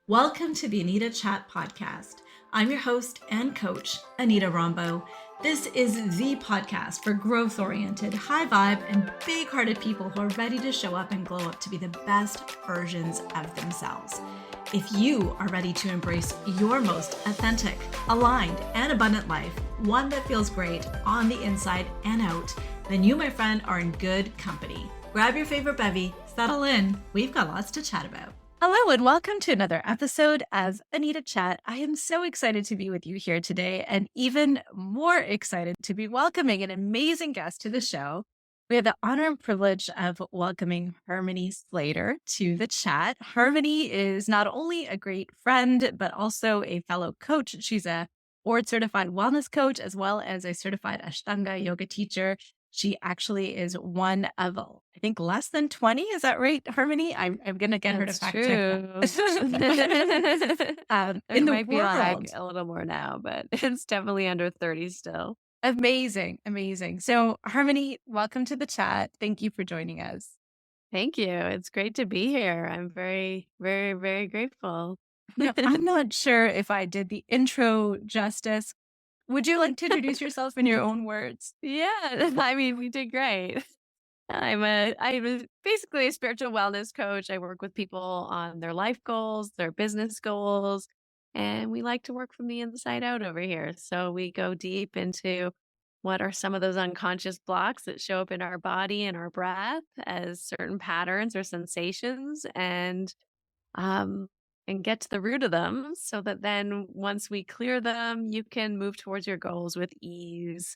Welcome to the Anita CHAT podcast. I'm your host and coach, Anita Rombo. This is the podcast for growth-oriented, high-vibe, and big-hearted people who are ready to show up and glow up to be the best versions of themselves. If you are ready to embrace your most authentic, aligned, and abundant life, one that feels great on the inside and out, then you, my friend, are in good company. Grab your favorite bevy, settle in. We've got lots to chat about. Hello and welcome to another episode of Anita Chat. I am so excited to be with you here today and even more excited to be welcoming an amazing guest to the show. We have the honor and privilege of welcoming Harmony Slater to the chat. Harmony is not only a great friend, but also a fellow coach. She's a board certified wellness coach, as well as a certified Ashtanga yoga teacher. She actually is one of, I think, less than 20. Is that right, Harmony? I'm going to get her to fact check that. It might be like a little more now, but it's definitely under 30 still. Amazing. So, Harmony, welcome to the chat. Thank you for joining us. Thank you. It's great to be here. I'm very, very, very grateful. I'm not sure if I did the intro justice. Would you like to introduce yourself in your own words? Yeah, I mean, we did great. I'm basically a spiritual wellness coach. I work with people on their life goals, their business goals, and we like to work from the inside out over here. So we go deep into what are some of those unconscious blocks that show up in our body and our breath as certain patterns or sensations, and get to the root of them so that then once we clear them, you can move towards your goals with ease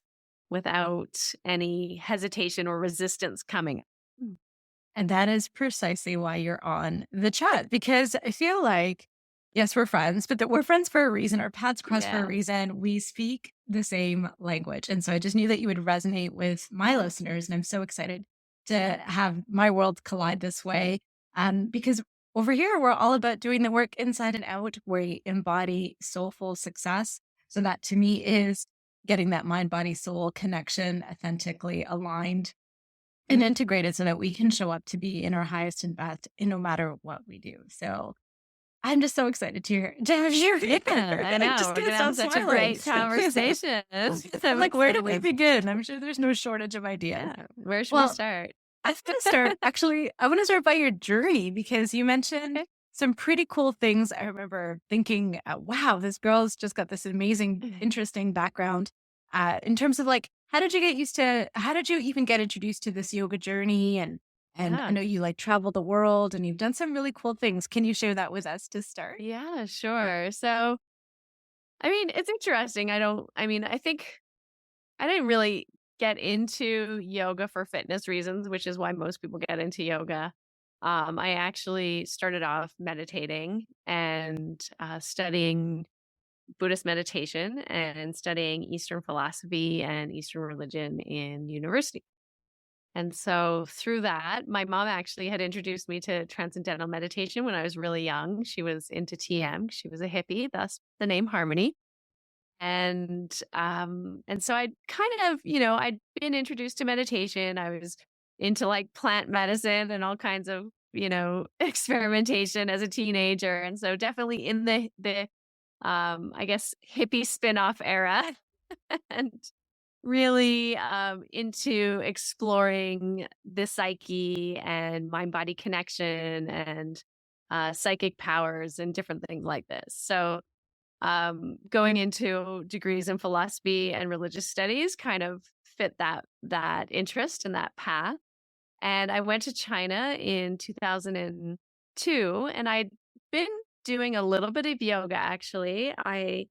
without any hesitation or resistance coming. And that is precisely why you're on the chat, because I feel like, yes, we're friends, but that we're friends for a reason. Our paths cross for a reason. We speak the same language. And so I just knew that you would resonate with my listeners. And I'm so excited to have my world collide this way. Because over here, we're all about doing the work inside and out. We embody soulful success. So that to me is getting that mind, body, soul connection authentically aligned and integrated so that we can show up to be in our highest and best in no matter what we do. So I'm just so excited to have you here. I know. We're going to have such a great conversation. I'm like, where do we begin? I'm sure there's no shortage of ideas. Yeah. Where should we start? I was going to start, actually, I want to start by your journey because you mentioned some pretty cool things. I remember thinking, wow, this girl's just got this amazing, interesting background in terms of like, how did you even get introduced to this yoga journey? And I know you like travel the world and you've done some really cool things. Can you share that with us to start? Yeah, sure. So, I mean, it's interesting. I think I didn't really get into yoga for fitness reasons, which is why most people get into yoga. I actually started off meditating and studying Buddhist meditation and studying Eastern philosophy and Eastern religion in university. And so through that, my mom actually had introduced me to transcendental meditation when I was really young. She was into TM. She was a hippie, thus the name Harmony. And so I'd kind of, I'd been introduced to meditation. I was into like plant medicine and all kinds of, experimentation as a teenager. And so definitely in the I guess hippie spin-off era and really into exploring the psyche and mind-body connection and psychic powers and different things like this. So going into degrees in philosophy and religious studies kind of fit that interest and that path. And I went to China in 2002, and I'd been doing a little bit of yoga, actually. I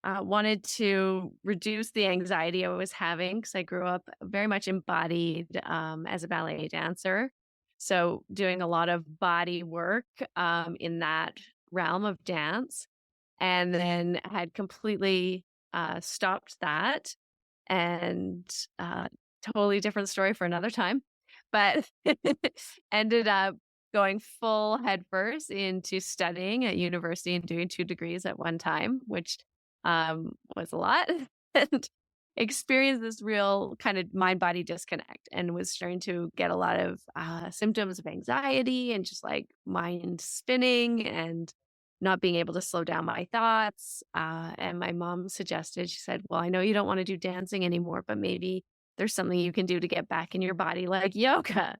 wanted to reduce the anxiety I was having because I grew up very much embodied as a ballet dancer. So doing a lot of body work in that realm of dance. And then had completely stopped that, and totally different story for another time, but ended up going full headfirst into studying at university and doing 2 degrees at one time, which was a lot, and experienced this real kind of mind-body disconnect and was starting to get a lot of symptoms of anxiety and just like mind spinning and not being able to slow down my thoughts. And my mom suggested, she said, well, I know you don't want to do dancing anymore, but maybe there's something you can do to get back in your body, like yoga.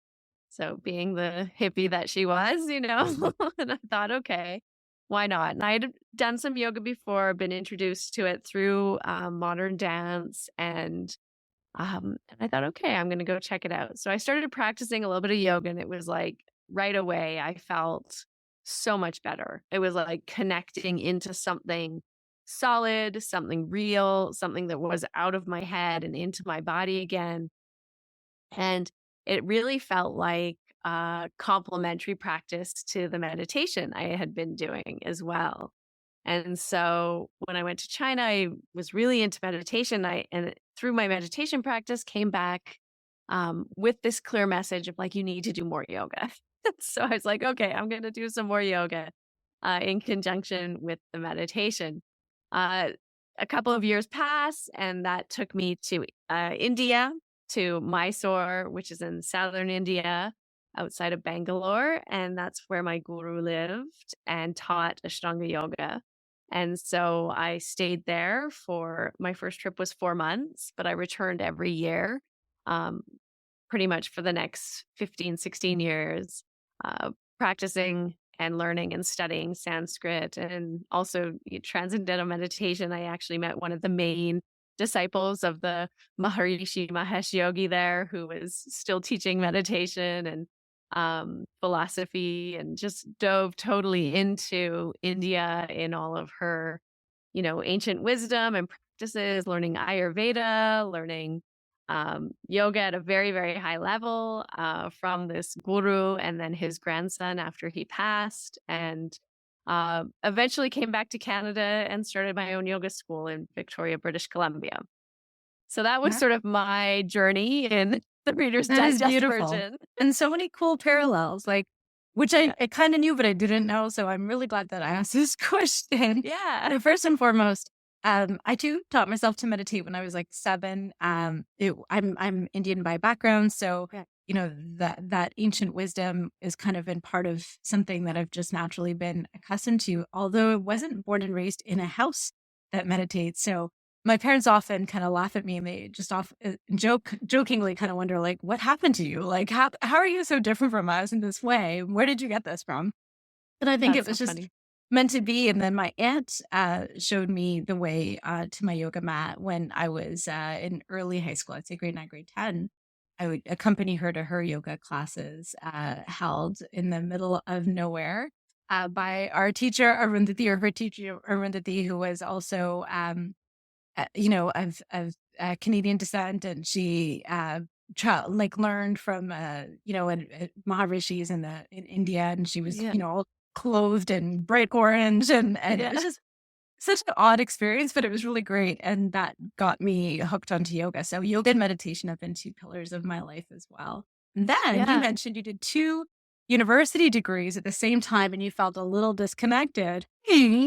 So being the hippie that she was, and I thought, okay, why not? And I had done some yoga before, been introduced to it through modern dance. And I thought, okay, I'm going to go check it out. So I started practicing a little bit of yoga, and it was like right away, I felt so much better. It was like connecting into something solid, something real, something that was out of my head and into my body again. And it really felt like a complementary practice to the meditation I had been doing as well. And so when I went to China, I was really into meditation. And through my meditation practice, came back with this clear message of like, you need to do more yoga. So I was like, okay, I'm going to do some more yoga in conjunction with the meditation. Uh, a couple of years pass, and that took me to India, to Mysore, which is in southern India, outside of Bangalore. And that's where my guru lived and taught Ashtanga yoga. And so I stayed there for my first trip was 4 months, but I returned every year, um, pretty much for the next 15, 16 years, practicing and learning and studying Sanskrit and also transcendental meditation. I actually met one of the main disciples of the Maharishi Mahesh Yogi there, who was still teaching meditation and philosophy, and just dove totally into India in all of her, ancient wisdom and practices, learning Ayurveda, learning yoga at a very, very high level from this guru and then his grandson after he passed. And eventually came back to Canada and started my own yoga school in Victoria, British Columbia. So that was Yeah. sort of my journey in the Reader's That is Digest beautiful. version. And so many cool parallels, which I kind of knew, but I didn't know. So I'm really glad that I asked this question. Yeah. First and foremost, I too taught myself to meditate when I was like 7. I'm Indian by background, so that ancient wisdom is kind of been part of something that I've just naturally been accustomed to. Although I wasn't born and raised in a house that meditates, so my parents often kind of laugh at me, and they just jokingly kind of wonder, like, what happened to you? Like, how are you so different from us in this way? Where did you get this from? And I think That's it was so just funny. meant to be. And then my aunt showed me the way to my yoga mat when I was in early high school. I'd say grade 9, grade 10. I would accompany her to her yoga classes held in the middle of nowhere by our teacher, Arundhati, or her teacher, Arundhati, who was also of Canadian descent, and she learned from Maharishis in India, and she was all clothed in bright orange, and it was just such an odd experience, but it was really great, and that got me hooked onto yoga. So yoga and meditation have been 2 pillars of my life as well. And then you mentioned you did 2 university degrees at the same time, and you felt a little disconnected. But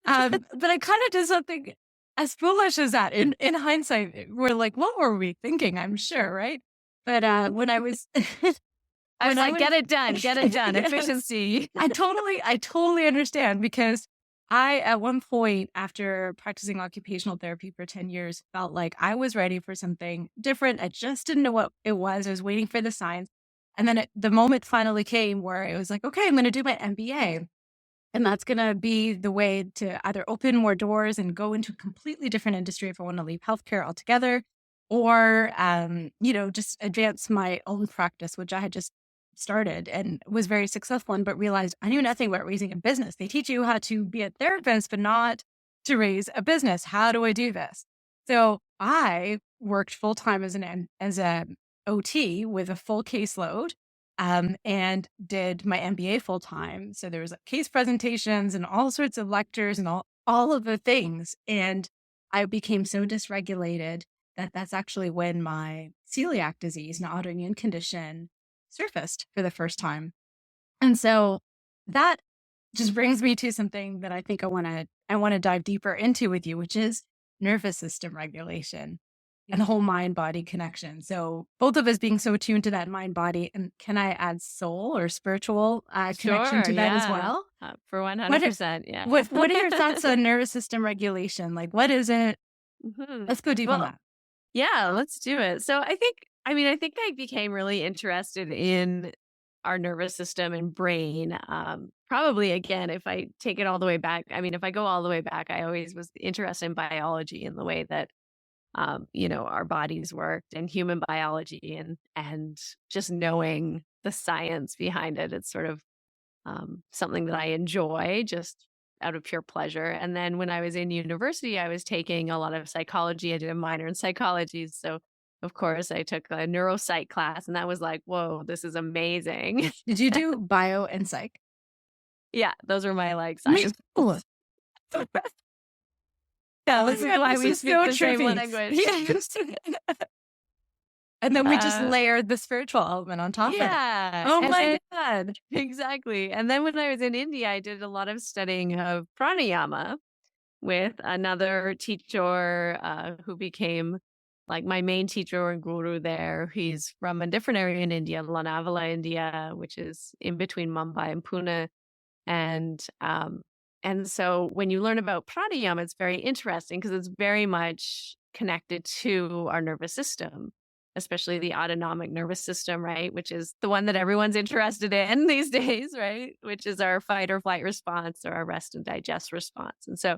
I kind of did something as foolish as that. In hindsight, we're like, what were we thinking? I'm sure, right? But when I was, I was like, get it done, Yes. efficiency. I totally understand, because I, at one point after practicing occupational therapy for 10 years, felt like I was ready for something different. I just didn't know what it was. I was waiting for the signs. And then the moment finally came where it was like, okay, I'm going to do my MBA. And that's going to be the way to either open more doors and go into a completely different industry if I want to leave healthcare altogether, or, just advance my own practice, which I had just started and was very successful in, but realized I knew nothing about raising a business. They teach you how to be a therapist, but not to raise a business. How do I do this? So I worked full time as a OT with a full caseload, and did my MBA full time. So there was case presentations and all sorts of lectures and all of the things. And I became so dysregulated that's actually when my celiac disease, an autoimmune condition, surfaced for the first time. And so that just brings me to something that I think I want to dive deeper into with you, which is nervous system regulation. and the whole mind body connection. So both of us being so attuned to that mind body. And can I add soul or spiritual connection Sure, to that as yeah. well? For What are, 100%, yeah. what are your thoughts on nervous system regulation? Like, what is it? Mhm. Let's go deep on Well, that. yeah, let's do it. So I think I became really interested in our nervous system and brain. Probably again, if I take it all the way back, if I go all the way back, I always was interested in biology and the way that our bodies worked and human biology and just knowing the science behind it. It's sort of something that I enjoy just out of pure pleasure. And then when I was in university, I was taking a lot of psychology. I did a minor in psychology. So, of course, I took a neuropsych class, and that was like, whoa, this is amazing. Did you do bio and psych? Yeah, those are my like Me science. too. Yeah, Oh this my is God, why this we is speak so the same trippy. language. Yes. And then we just Uh, layered the spiritual element on top of it. yeah. Oh and my then- God. Exactly. And then when I was in India, I did a lot of studying of pranayama with another teacher who became like my main teacher and guru there. He's from a different area in India, Lonavala, India, which is in between Mumbai and Pune. And so when you learn about pranayama, it's very interesting because it's very much connected to our nervous system, especially the autonomic nervous system, right? Which is the one that everyone's interested in these days, right? Which is our fight or flight response or our rest and digest response. And so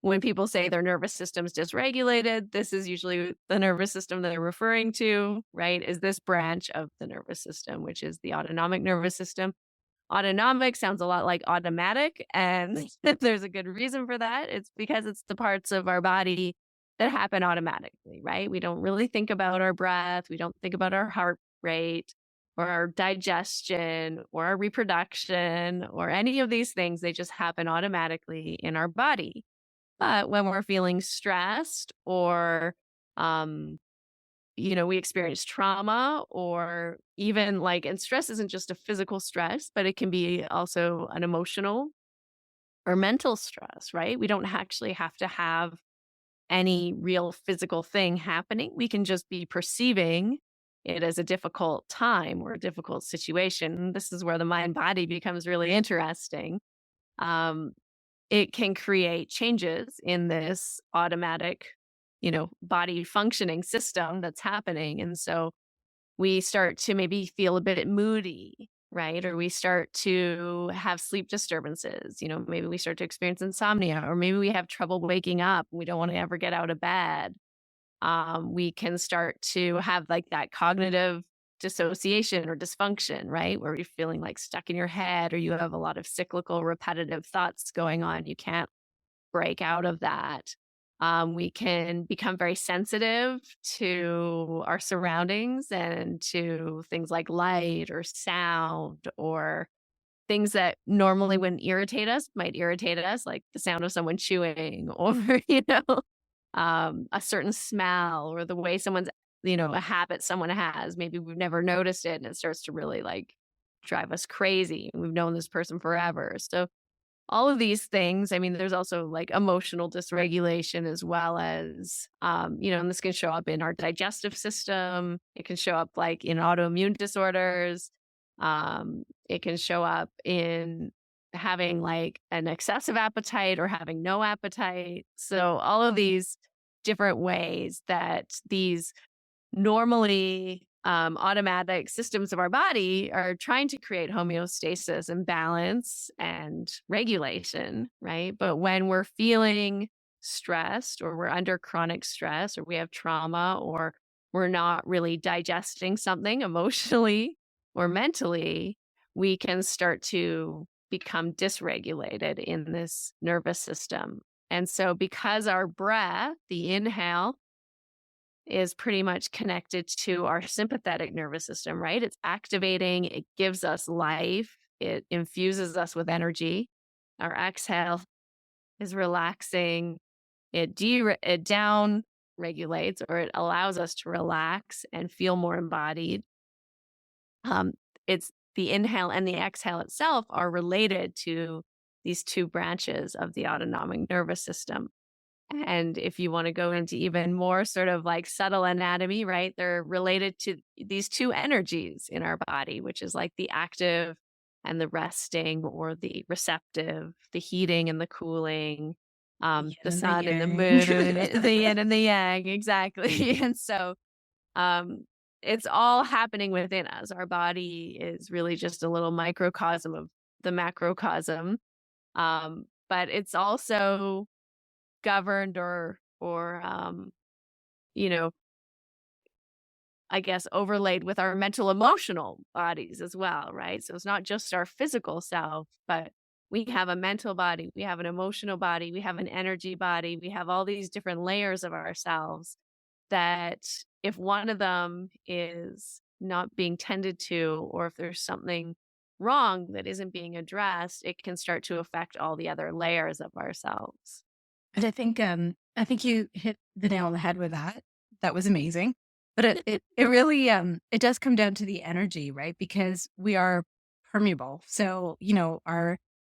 when people say their nervous system's dysregulated, this is usually the nervous system that they're referring to, right? Is this branch of the nervous system, which is the autonomic nervous system. Autonomic sounds a lot like automatic, and there's a good reason for that. It's because it's the parts of our body that happen automatically, right? We don't really think about our breath. We don't think about our heart rate or our digestion or our reproduction or any of these things. They just happen automatically in our body. But when we're feeling stressed or, we experience trauma or even and stress isn't just a physical stress, but it can be also an emotional or mental stress, right? We don't actually have to have any real physical thing happening. We can just be perceiving it as a difficult time or a difficult situation. This is where the mind body becomes really interesting. Um, it can create changes in this automatic, body functioning system that's happening. And so we start to maybe feel a bit moody, right? Or we start to have sleep disturbances. Maybe we start to experience insomnia, or maybe we have trouble waking up. We don't want to ever get out of bed. We can start to have like that cognitive dissociation or dysfunction, right? Where you're feeling like stuck in your head or you have a lot of cyclical, repetitive thoughts going on. You can't break out of that. We can become very sensitive to our surroundings and to things like light or sound or things that normally wouldn't irritate us might irritate us, like the sound of someone chewing or, a certain smell or the way someone's, a habit someone has. Maybe we've never noticed it and it starts to really drive us crazy. We've known this person forever. So all of these things, there's also emotional dysregulation as well as, and this can show up in our digestive system. It can show up in autoimmune disorders. It can show up in having an excessive appetite or having no appetite. So all of these different ways that these normally automatic systems of our body are trying to create homeostasis and balance and regulation, right? But when we're feeling stressed or we're under chronic stress or we have trauma or we're not really digesting something emotionally or mentally, we can start to become dysregulated in this nervous system. And so because our breath, the inhale, is pretty much connected to our sympathetic nervous system, right? It's activating, it gives us life, it infuses us with energy. Our exhale is relaxing, it down regulates or it allows us to relax and feel more embodied. It's the inhale and the exhale itself are related to these two branches of the autonomic nervous system. And if you want to go into even more sort of like subtle anatomy, right, they're related to these two energies in our body, which is like the active and the resting, or the receptive, the heating and the cooling, Yin the and the sun and the yang. moon, the yin and the yang, exactly. And so it's all happening within us. Our body is really just a little microcosm of the macrocosm, but it's also governed or you know, I guess overlaid with our mental emotional bodies as well, right? So it's not just our physical self, but we have a mental body, we have an emotional body, we have an energy body, we have all these different layers of ourselves that if one of them is not being tended to, or if there's something wrong that isn't being addressed, it can start to affect all the other layers of ourselves. And I think you hit the nail on the head with that. That was amazing. But it really it does come down to the energy, right? Because we are permeable. So,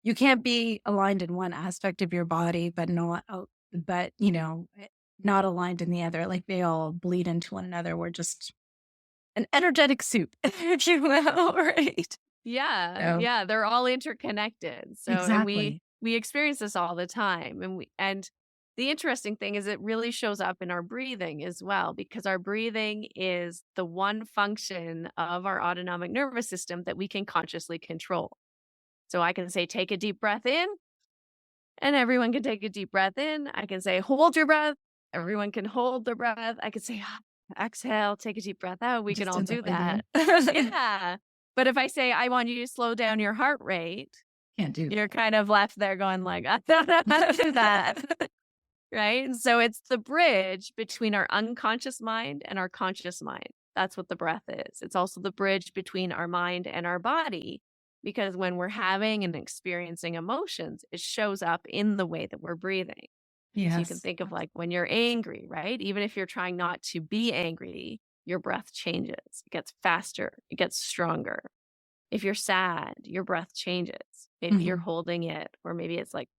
you can't be aligned in one aspect of your body, but not aligned in the other. Like they all bleed into one another. We're just an energetic soup, if you will, right? Yeah, So yeah, they're all interconnected. So, and exactly. we experience this all the time, and the interesting thing is it really shows up in our breathing as well, because our breathing is the one function of our autonomic nervous system that we can consciously control. So I can say, take a deep breath in, and everyone can take a deep breath in. I can say, hold your breath. Everyone can hold their breath. I can say, exhale, take a deep breath out. We can Just all did that do with you. that. Yeah. But if I say, I want you to slow down your heart rate, Can't do you're kind of left there going like, I don't know how to do that. Right. And so it's the bridge between our unconscious mind and our conscious mind. That's what the breath is. It's also the bridge between our mind and our body, because when we're having and experiencing emotions, it shows up in the way that we're breathing. So you can Yes. think of like when you're angry, right? Even if you're trying not to be angry, your breath changes. It gets faster. It gets stronger. If you're sad, your breath changes. Maybe you're Mhm. holding it, or maybe it's like,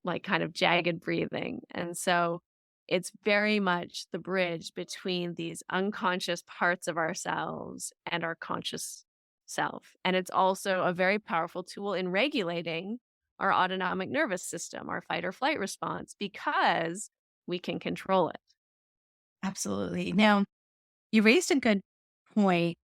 like kind of jagged breathing. And so it's very much the bridge between these unconscious parts of ourselves and our conscious self. And it's also a very powerful tool in regulating our autonomic nervous system, our fight or flight response, because we can control it. Absolutely. Now, you raised a good point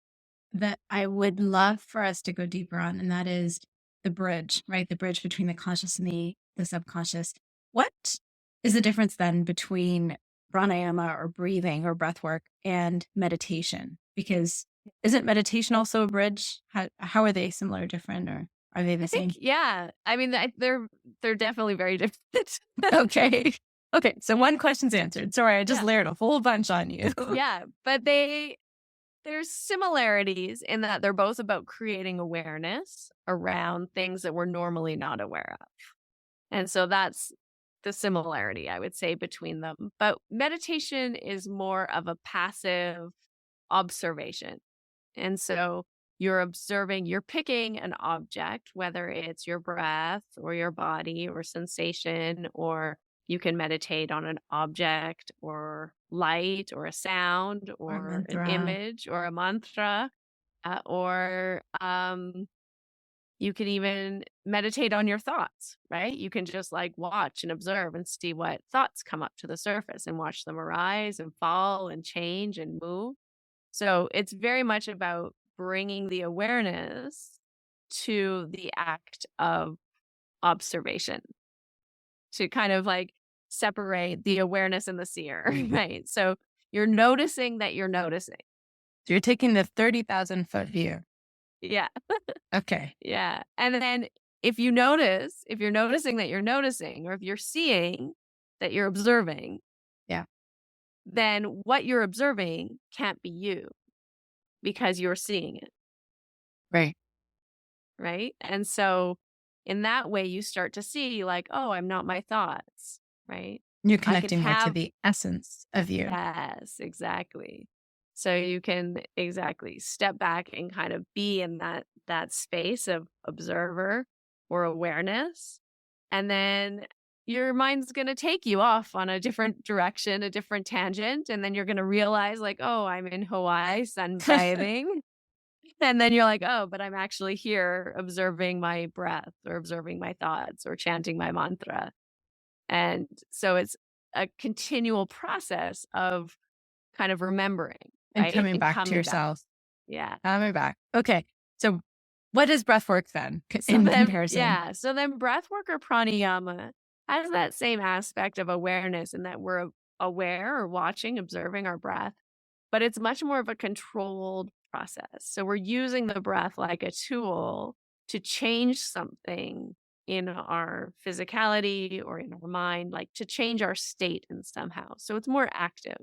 that I would love for us to go deeper on, and that is the bridge, right? The bridge between the conscious and the subconscious. What is the difference then between pranayama or breathing or breath work and meditation? Because isn't meditation also a bridge? How are they similar or different, or are they the I think, same? yeah. I mean, they're definitely very different. Okay. Okay. So one question's answered. Sorry, I just Yeah. layered a whole bunch on you. Yeah, but there's similarities in that they're both about creating awareness around things that we're normally not aware of. And so that's the similarity, I would say, between them. But meditation is more of a passive observation. And so you're picking an object, whether it's your breath or your body or sensation, or you can meditate on an object or light or a sound Or or an mantra. image or a mantra, or you can even meditate on your thoughts, right? You can just like watch and observe and see what thoughts come up to the surface and watch them arise and fall and change and move. So it's very much about bringing the awareness to the act of observation, to kind of like separate the awareness and the seer, right? So you're noticing that you're noticing. So you're taking the 30,000-foot view. Yeah. Okay. Yeah. And then if you're noticing that you're noticing, or if you're seeing that you're observing, Yeah. then what you're observing can't be you, because you're seeing it. Right. Right. And so in that way, you start to see like, oh, I'm not my thoughts. Right. You're I can connecting more to have, the essence of you. yes, exactly. So you can exactly step back and kind of be in that space of observer or awareness. And then your mind's going to take you off on a different direction, a different tangent. And then you're going to realize like, oh, I'm in Hawaii sunbathing. And then you're like, oh, but I'm actually here observing my breath or observing my thoughts or chanting my mantra. And so it's a continual process of kind of remembering, And right? coming And back to coming yourself. Yeah. Coming back. Okay. So what is breath work then So in then, comparison? yeah. So then breathwork or pranayama has that same aspect of awareness in that we're aware or watching, observing our breath, but it's much more of a controlled process. So we're using the breath like a tool to change something in our physicality or in our mind, like to change our state in somehow. So it's more active.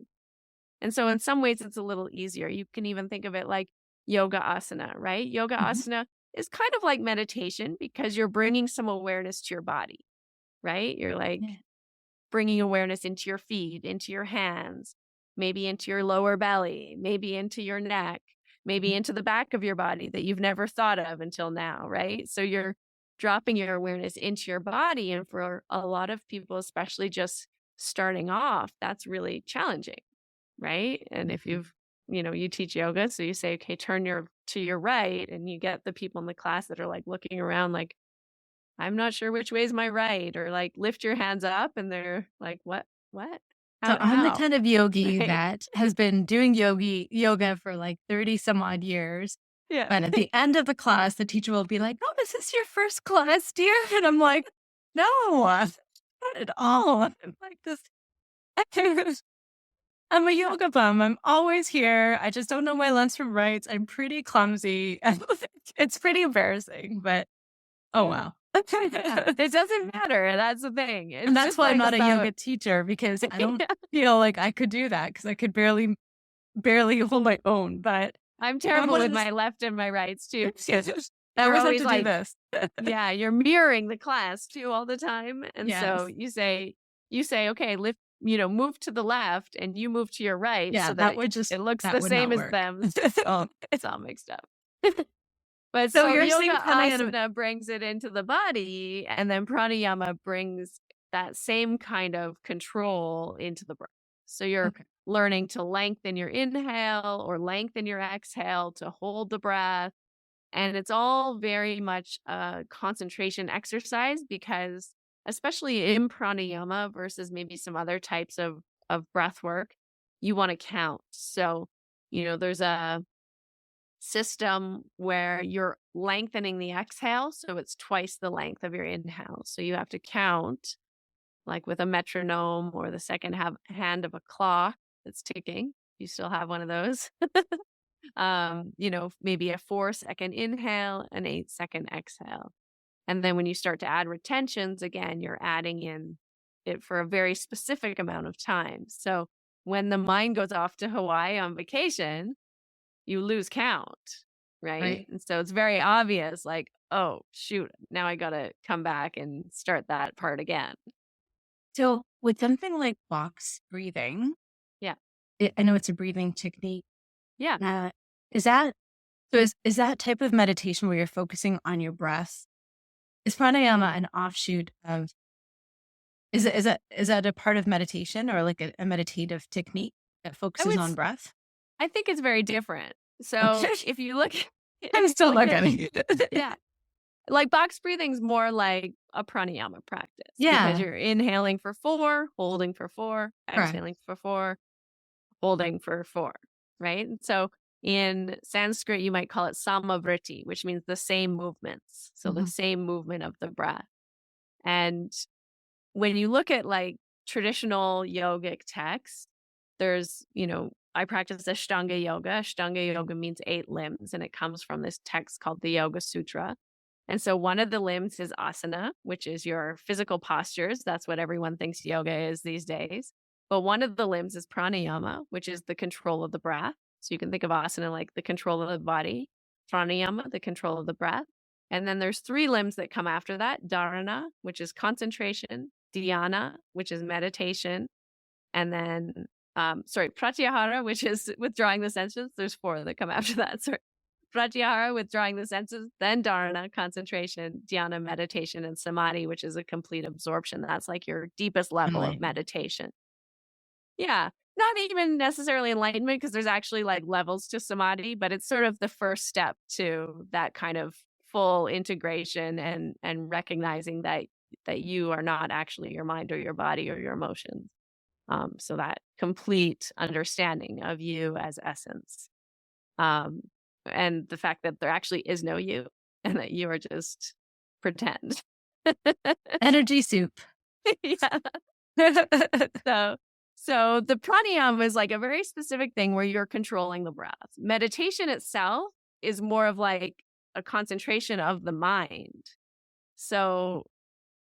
And so in some ways it's a little easier. You can even think of it like yoga asana, right? Yoga asana is kind of like meditation because you're bringing some awareness to your body, right? You're like bringing awareness into your feet, into your hands, maybe into your lower belly, maybe into your neck, maybe into the back of your body that you've never thought of until now, right? So you're dropping your awareness into your body. And for a lot of people, especially just starting off, that's really challenging, right? And if you teach yoga, so you say, okay, turn to your right, and you get the people in the class that are like looking around like, I'm not sure which way is my right, or like lift your hands up, and they're like, what? So I'm the How? kind of yogi Right? that has been doing yoga for like 30 some odd years. Yeah. But at the end of the class, the teacher will be like, oh, is this your first class, dear? And I'm like, no, not at all. I'm like this. I'm a yoga bum. I'm always here. I just don't know my lefts from rights. I'm pretty clumsy. It's pretty embarrassing, but oh, wow. It doesn't matter. That's the thing. And that's why I'm not a yoga teacher, because I don't feel like I could do that, because I could barely hold my own. But I'm terrible with my left and my rights too. I always have always to like, do this. Yeah, you're mirroring the class too all the time. And so Yes. you say, okay, lift, move to the left, and you move to your right. Yeah, so that would just, it looks that the would same not as work. them. It's all mixed up. But So so you're yoga saying asana brings it into the body, and then pranayama brings that same kind of control into the breath. So you're learning to lengthen your inhale or lengthen your exhale to hold the breath. And it's all very much a concentration exercise, because especially in pranayama versus maybe some other types of breath work, you want to count. So, there's a system where you're lengthening the exhale. So it's twice the length of your inhale. So you have to count like with a metronome or the second hand of a clock that's ticking. You still have one of those. Maybe a 4-second inhale, an 8-second exhale. And then when you start to add retentions, again, you're adding in it for a very specific amount of time. So when the mind goes off to Hawaii on vacation, you lose count, right? And so it's very obvious, like, oh, shoot, now I got to come back and start that part again. So with something like box breathing, I know it's a breathing technique. Yeah. Is that type of meditation where you're focusing on your breath? Is pranayama an offshoot of? Is that a part of meditation, or like a meditative technique that focuses on breath? I think it's very different. So if you look, I'm still looking. Yeah. Like box breathing is more like a pranayama practice. Yeah. Because you're inhaling for 4, holding for 4, exhaling for 4, holding for 4, right? And so in Sanskrit, you might call it samavriti, which means the same movements. So the same movement of the breath. And when you look at like traditional yogic texts, there's, I practice Ashtanga yoga. Ashtanga yoga means 8 limbs, and it comes from this text called the Yoga Sutra. And so one of the limbs is asana, which is your physical postures. That's what everyone thinks yoga is these days. But one of the limbs is pranayama, which is the control of the breath. So you can think of asana like the control of the body, pranayama, the control of the breath. And then there's 3 limbs that come after that: dharana, which is concentration; dhyana, which is meditation; and then pratyahara, which is withdrawing the senses. There's 4 that come after that. Sorry. pratyahara, withdrawing the senses, then dharana, concentration, dhyana, meditation, and samadhi, which is a complete absorption. That's like your deepest level of Enlightening. meditation. Yeah. Not even necessarily enlightenment, because there's actually like levels to samadhi, but it's sort of the first step to that kind of full integration and recognizing that you are not actually your mind or your body or your emotions. So that complete understanding of you as essence. And the fact that there actually is no you and that you are just pretend. Energy soup. Yeah. So the pranayama is like a very specific thing where you're controlling the breath. Meditation itself is more of like a concentration of the mind. So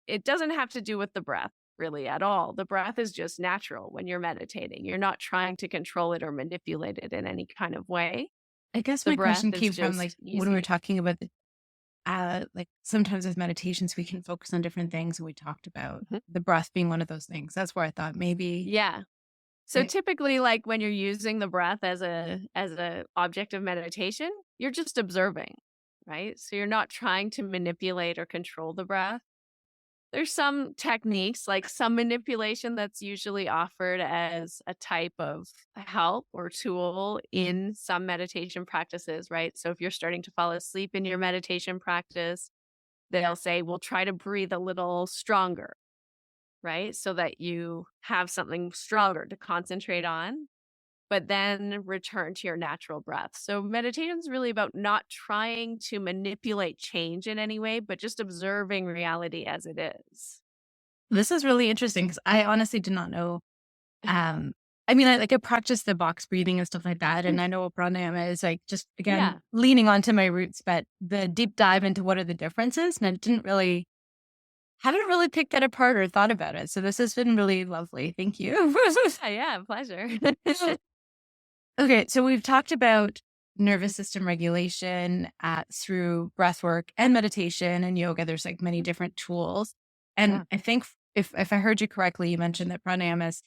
it doesn't have to do with the breath really at all. The breath is just natural when you're meditating. You're not trying to control it or manipulate it in any kind of way. I guess The my breath question is came from just like when we easy. were talking about like sometimes with meditations we can focus on different things, and we talked about Mhm. the breath being one of those things. That's where I thought maybe Yeah. So it- typically, like when you're using the breath as a object of meditation, you're just observing, right? So you're not trying to manipulate or control the breath. There's some techniques, like some manipulation, that's usually offered as a type of help or tool in some meditation practices, right? So if you're starting to fall asleep in your meditation practice, they'll say, well, try to breathe a little stronger, right? So that you have something stronger to concentrate on, but then return to your natural breath. So meditation is really about not trying to manipulate change in any way, but just observing reality as it is. this is really interesting because I honestly did not know. I mean, I practice the box breathing and stuff like that, and I know what pranayama is, like just again Yeah. leaning onto my roots, but the deep dive into what are the differences, and I haven't really picked that apart or thought about it. So this has been really lovely. Thank you. Yeah, pleasure. Okay, so we've talked about nervous system regulation through breathwork and meditation and yoga. There's like many different tools. And Yeah. I think if I heard you correctly, you mentioned that pranayama is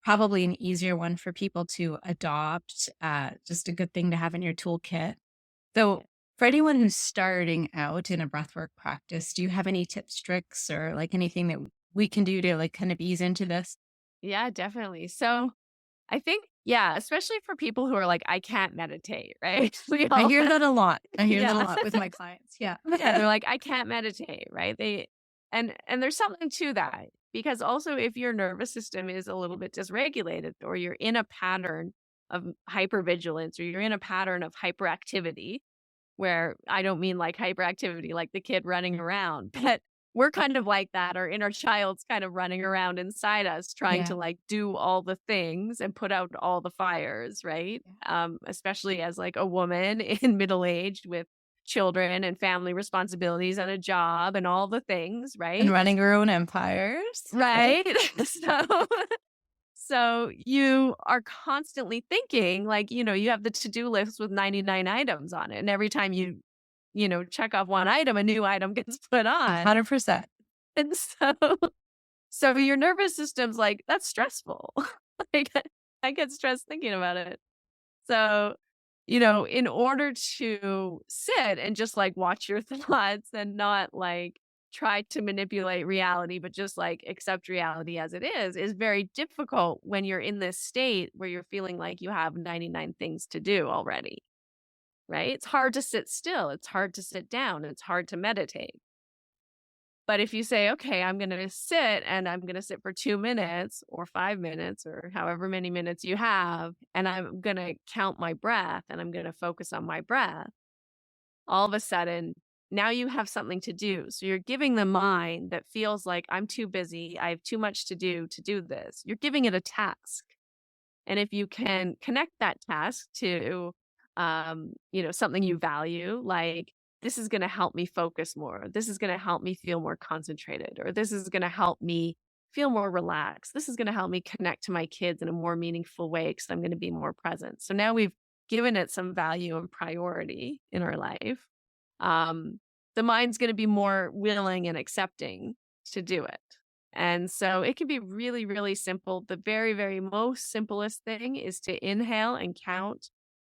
probably an easier one for people to adopt, just a good thing to have in your toolkit. So for anyone who's starting out in a breathwork practice, do you have any tips, tricks, or like anything that we can do to like kind of ease into this? Yeah, definitely. So I think, yeah, especially for people who are like, I can't meditate, right? I hear that a lot. I hear that a Yeah. lot with my clients. Yeah. Yeah, they're like, I can't meditate, right? And there's something to that, because also if your nervous system is a little bit dysregulated, or you're in a pattern of hypervigilance, or you're in a pattern of hyperactivity, where I don't mean like hyperactivity, like the kid running around, but we're kind of like that. Our inner child's kind of running around inside us, trying to Yeah. like do all the things and put out all the fires, right? Especially as like a woman in middle age with children and family responsibilities and a job and all the things, right? And running our own empires. Right. So you are constantly thinking, like, you have the to-do list with 99 items on it. And every time you check off one item, a new item gets put on. 100%. And so your nervous system's like, that's stressful. Like, I get stressed thinking about it. So, in order to sit and just like watch your thoughts and not like try to manipulate reality, but just like accept reality as it is very difficult when you're in this state where you're feeling like you have 99 things to do already, right? It's hard to sit still. It's hard to sit down. It's hard to meditate. But if you say, okay, I'm going to sit, and I'm going to sit for 2 minutes or 5 minutes or however many minutes you have, and I'm going to count my breath and I'm going to focus on my breath, all of a sudden, now you have something to do. So you're giving the mind that feels like I'm too busy, I have too much to do this. You're giving it a task. And if you can connect that task to, something you value, like, this is going to help me focus more. This is going to help me feel more concentrated, or this is going to help me feel more relaxed. This is going to help me connect to my kids in a more meaningful way because I'm going to be more present. So now we've given it some value and priority in our life. The mind's going to be more willing and accepting to do it. And so it can be really, really simple. The very, very most simplest thing is to inhale and count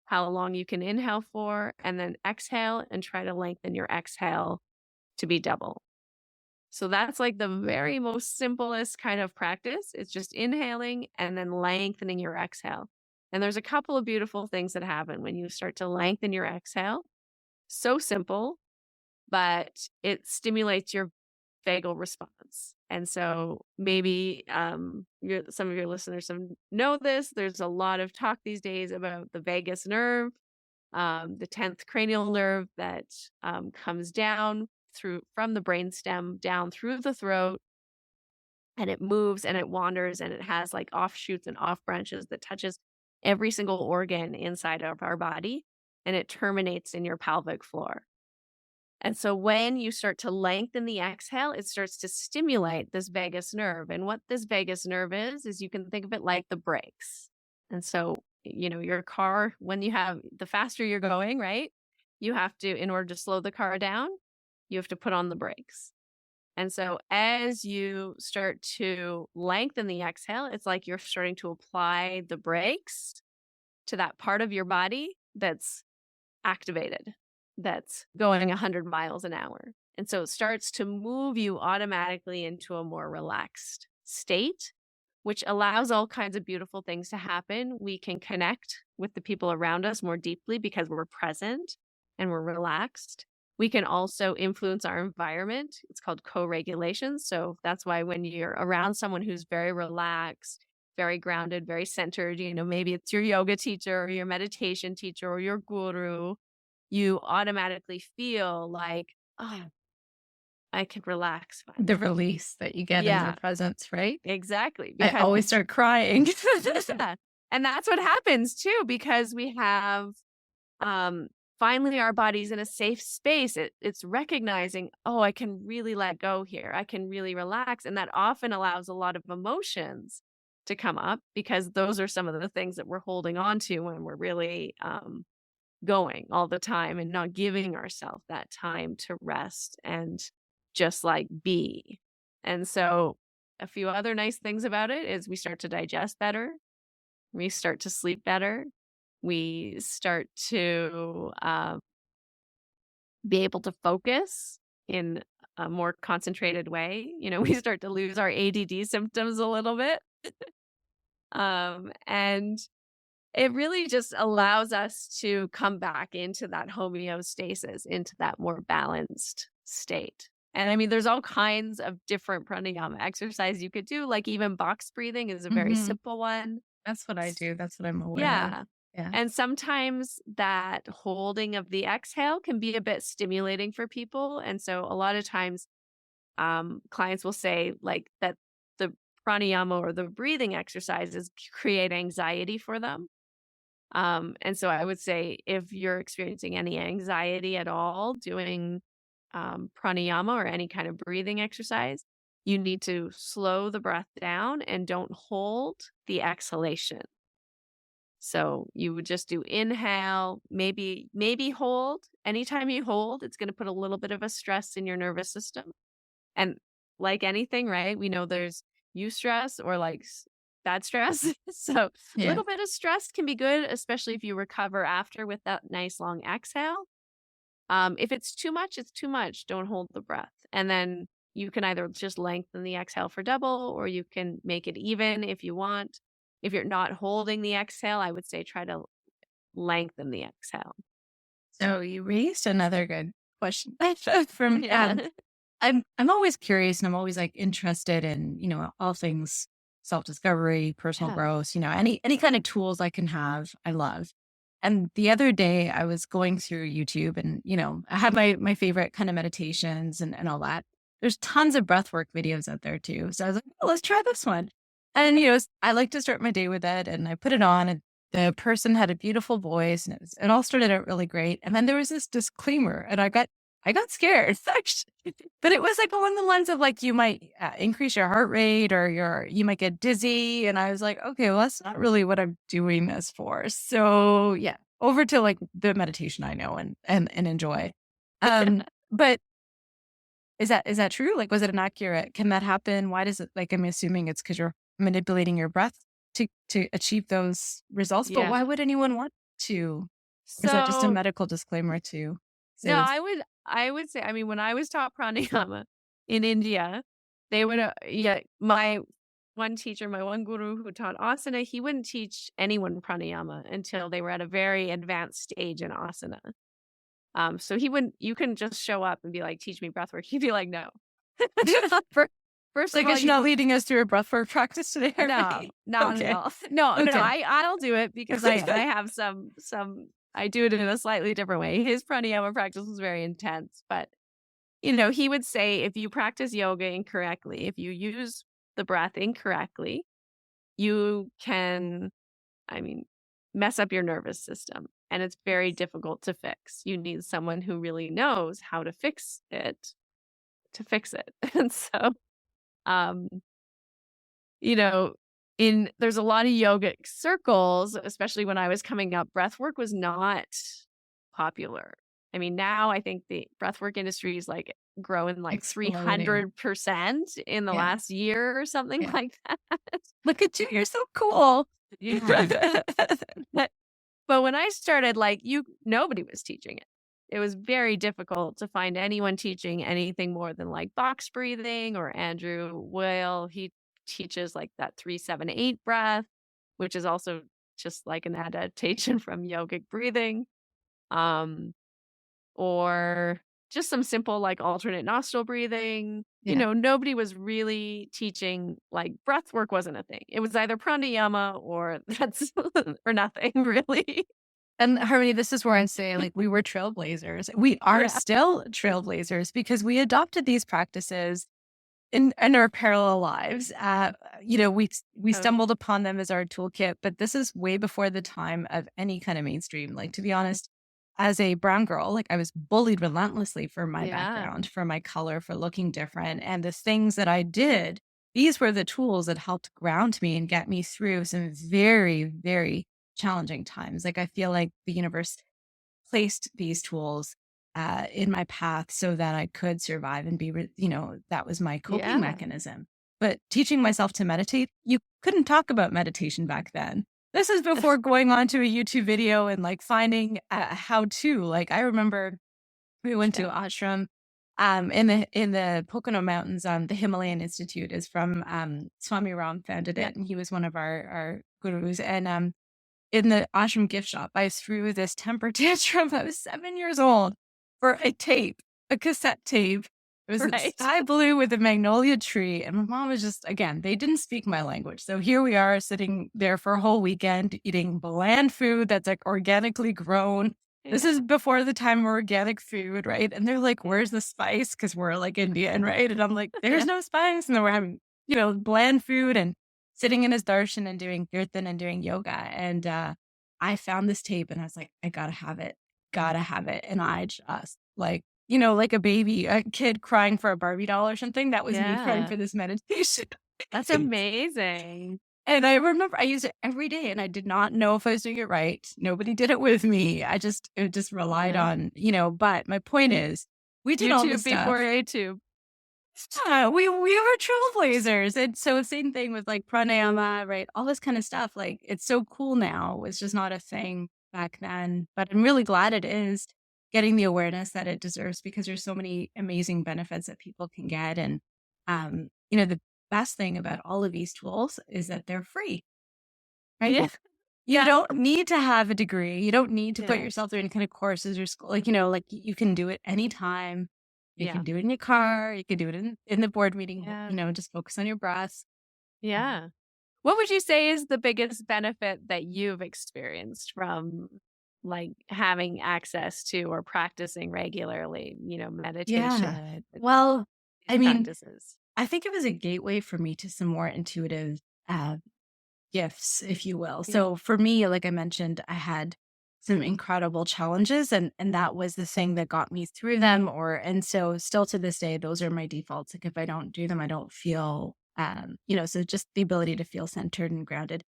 how long you can inhale for, and then exhale and try to lengthen your exhale to be double. So that's like the very most simplest kind of practice. It's just inhaling and then lengthening your exhale. And there's a couple of beautiful things that happen when you start to lengthen your exhale. So simple, but it stimulates your vagal response. And so maybe some of your listeners know this. There's a lot of talk these days about the vagus nerve, the 10th cranial nerve that comes down from the brainstem down through the throat, and it moves and it wanders and it has like offshoots and off branches that touches every single organ inside of our body, and it terminates in your pelvic floor. And so when you start to lengthen the exhale, it starts to stimulate this vagus nerve. And what this vagus nerve is you can think of it like the brakes. And so, your car, when the faster you're going, right, you have to, in order to slow the car down, you have to put on the brakes. And so as you start to lengthen the exhale, it's like you're starting to apply the brakes to that part of your body that's activated, that's going 100 miles an hour. And so it starts to move you automatically into a more relaxed state, which allows all kinds of beautiful things to happen. We can connect with the people around us more deeply because we're present and we're relaxed. We can also influence our environment. It's called co-regulation. So that's why when you're around someone who's very relaxed, very grounded, very centered, maybe it's your yoga teacher or your meditation teacher or your guru, you automatically feel like, oh, I can relax. The release that you get in their presence, right? Exactly. I always start crying. Yeah. And that's what happens too, because we have finally our body's in a safe space. It's recognizing, oh, I can really let go here. I can really relax. And that often allows a lot of emotions to come up, because those are some of the things that we're holding on to when we're really going all the time and not giving ourselves that time to rest and just like be. And so a few other nice things about it is we start to digest better. We start to sleep better. We start to be able to focus in a more concentrated way. We start to lose our ADD symptoms a little bit. And it really just allows us to come back into that homeostasis, into that more balanced state. And I mean, there's all kinds of different pranayama exercise you could do, like even box breathing is a very simple one. That's what I do. That's what I'm aware of. Yeah. And sometimes that holding of the exhale can be a bit stimulating for people. And so a lot of times clients will say like that the pranayama or the breathing exercises create anxiety for them. And so I would say if you're experiencing any anxiety at all doing pranayama or any kind of breathing exercise, you need to slow the breath down and don't hold the exhalation. So you would just do inhale, maybe hold. Anytime you hold, it's going to put a little bit of a stress in your nervous system. And like anything, right? We know there's eustress or like bad stress. So a little bit of stress can be good, especially if you recover after with that nice long exhale. If it's too much, it's too much. Don't hold the breath. And then you can either just lengthen the exhale for double, or you can make it even if you want. If you're not holding the exhale, I would say try to lengthen the exhale. So you raised another good question from I'm always curious, and I'm always like interested in, all things self-discovery, personal growth, any kind of tools I can have, I love. And the other day I was going through YouTube and, I have my favorite kind of meditations and all that. There's tons of breathwork videos out there too. So I was like, oh, let's try this one. And, I like to start my day with it, and I put it on, and the person had a beautiful voice, and it all started out really great. And then there was this disclaimer, and I got scared, actually. But it was like along the lines of like, you might increase your heart rate, or you might get dizzy. And I was like, okay, well, that's not really what I'm doing this for. So yeah, over to like the meditation I know and enjoy. But is that true? Like, was it inaccurate? Can that happen? Why does it, like, I'm assuming it's because you're manipulating your breath to achieve those results, but why would anyone want to Or is that just a So medical disclaimer to say no, this? I would say, I mean, when I was taught pranayama in India, they would, my one teacher, my one guru who taught asana, he wouldn't teach anyone pranayama until they were at a very advanced stage in asana. So you couldn't just show up and be like, teach me breathwork. He'd be like, no. First I of all, guess you're not leading us through a breathwork practice today. no, Harmony. not Okay. at all. No, Okay. I'll do it because I have some, I do it in a slightly different way. His pranayama practice was very intense, but he would say if you practice yoga incorrectly, if you use the breath incorrectly, you can, mess up your nervous system, and it's very difficult to fix. You need someone who really knows how to fix it to fix it. And so, um, there's a lot of yogic circles, especially when I was coming up, breathwork was not popular. I mean, now I think the breathwork industry is like growing like Exploding. 300% in the last year or something like that. Look at you. You're so cool. Yeah. But when I started, nobody was teaching it. It was very difficult to find anyone teaching anything more than like box breathing, or Andrew Weil. He teaches like that 3-7-8 breath, which is also just like an adaptation from yogic breathing. Or just some simple like alternate nostril breathing. Yeah. Nobody was really teaching, like breath work wasn't a thing. It was either pranayama or that's or nothing really. And Harmony, this is where I'm saying, like, we were trailblazers. We are still trailblazers because we adopted these practices in our parallel lives. We stumbled upon them as our toolkit, but this is way before the time of any kind of mainstream. Like, to be honest, as a brown girl, like I was bullied relentlessly for my background, for my color, for looking different. And the things that I did, these were the tools that helped ground me and get me through some very, very challenging times. Like, I feel like the universe placed these tools in my path so that I could survive and be, that was my coping mechanism. But teaching myself to meditate, you couldn't talk about meditation back then. This is before going on to a YouTube video and like finding how to. Like, I remember we went to ashram in the Pocono Mountains. The Himalayan Institute is from Swami Ram founded it, and he was one of our gurus. And in the ashram gift shop, I threw this temper tantrum. I was 7 years old for a cassette tape. It was sky blue with a magnolia tree. And my mom was just, again, they didn't speak my language. So here we are sitting there for a whole weekend eating bland food that's like organically grown. This is before the time of organic food, right? And they're like, where's the spice? Because we're like Indian, right? And I'm like, there's no spice. And then we're having, bland food and sitting in his darshan and doing kirtan and doing yoga. And I found this tape and I was like, I gotta have it. And I just like, like a baby, a kid crying for a Barbie doll or something. That was me crying for this meditation. That's amazing. And I remember I used it every day and I did not know if I was doing it right. Nobody did it with me. It just relied on, but my point is we did all this stuff. Before YouTube. We were trailblazers. And so same thing with like pranayama, right? All this kind of stuff. Like, it's so cool now. It's just not a thing back then, but I'm really glad it is getting the awareness that it deserves because there's so many amazing benefits that people can get. And, the best thing about all of these tools is that they're free, right? Yeah. You don't need to have a degree. You don't need to put yourself through any kind of courses or school. Like, you can do it anytime. You can do it in your car. You can do it in the board meeting, just focus on your breath. Yeah. What would you say is the biggest benefit that you've experienced from like having access to or practicing regularly, meditation? Yeah. Well, I mean, practices? I think it was a gateway for me to some more intuitive gifts, if you will. So for me, like I mentioned, I had some incredible challenges and that was the thing that got me through them. And so still to this day, those are my defaults. Like, if I don't do them, I don't feel, so just the ability to feel centered and grounded.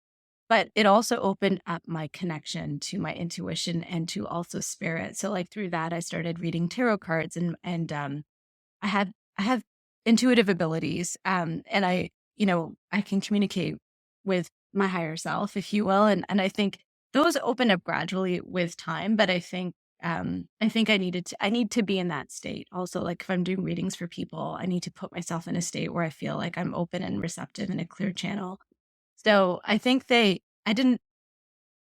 But it also opened up my connection to my intuition and to also spirit. So like through that, I started reading tarot cards and I have intuitive abilities. And I can communicate with my higher self, if you will. And I think those opened up gradually with time, but I think I need to be in that state. Also, like if I'm doing readings for people, I need to put myself in a state where I feel like I'm open and receptive in a clear channel. So I think I didn't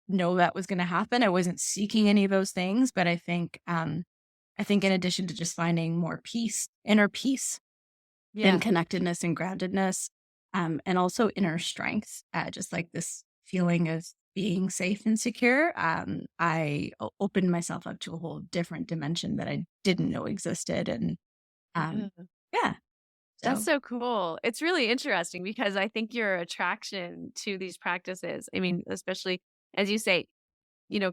know that was going to happen. I wasn't seeking any of those things, but I think in addition to just finding more peace, inner peace and connectedness and groundedness, and also inner strength, just like this feeling of being safe and secure, opened myself up to a whole different dimension that I didn't know existed. And Yeah. yeah, That's so so cool. It's really interesting because I think your attraction to these practices, I mean, especially as you say,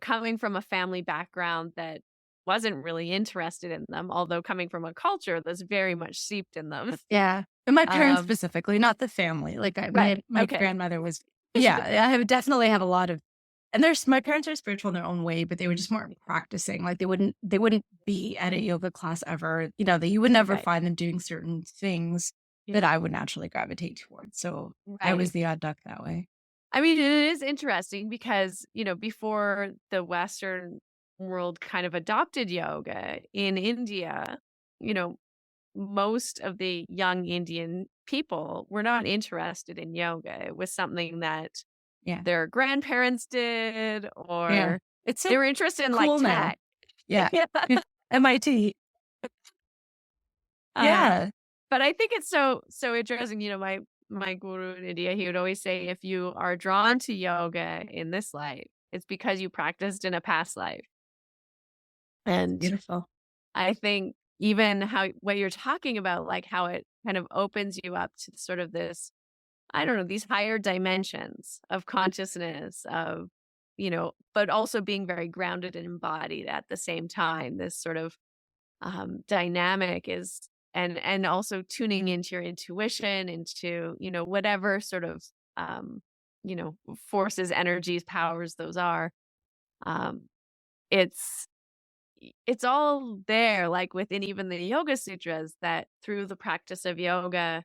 coming from a family background that wasn't really interested in them, although coming from a culture that's very much seeped in them. yeah. And my parents Um, specifically, not the family. Like right. my Okay. grandmother was, yeah, definitely have a lot of, and my parents are spiritual in their own way, but they were just more practicing. Like they wouldn't be at a yoga class ever. That you would never Right. find them doing certain things that I would naturally gravitate towards. So I was Right. the odd duck that way. I mean, it is interesting because, before the Western world kind of adopted yoga in India, you know, most of the young Indian people were not interested in yoga. It was something that Yeah. their grandparents did, Yeah. or It's they so were interested in cool like now. tech. Yeah. MIT. Uh, Yeah. but I think it's so interesting. My guru in India, he would always say, if you are drawn to yoga in this life, it's because you practiced in a past life. And Beautiful. I think even what you're talking about, like how it kind of opens you up to sort of this, I don't know, these higher dimensions of consciousness but also being very grounded and embodied at the same time. This sort of dynamic is, and also tuning into your intuition, into, whatever sort of, um, forces, energies, powers those are. Um, it's, it's all there, like within even the Yoga Sutras, that through the practice of yoga,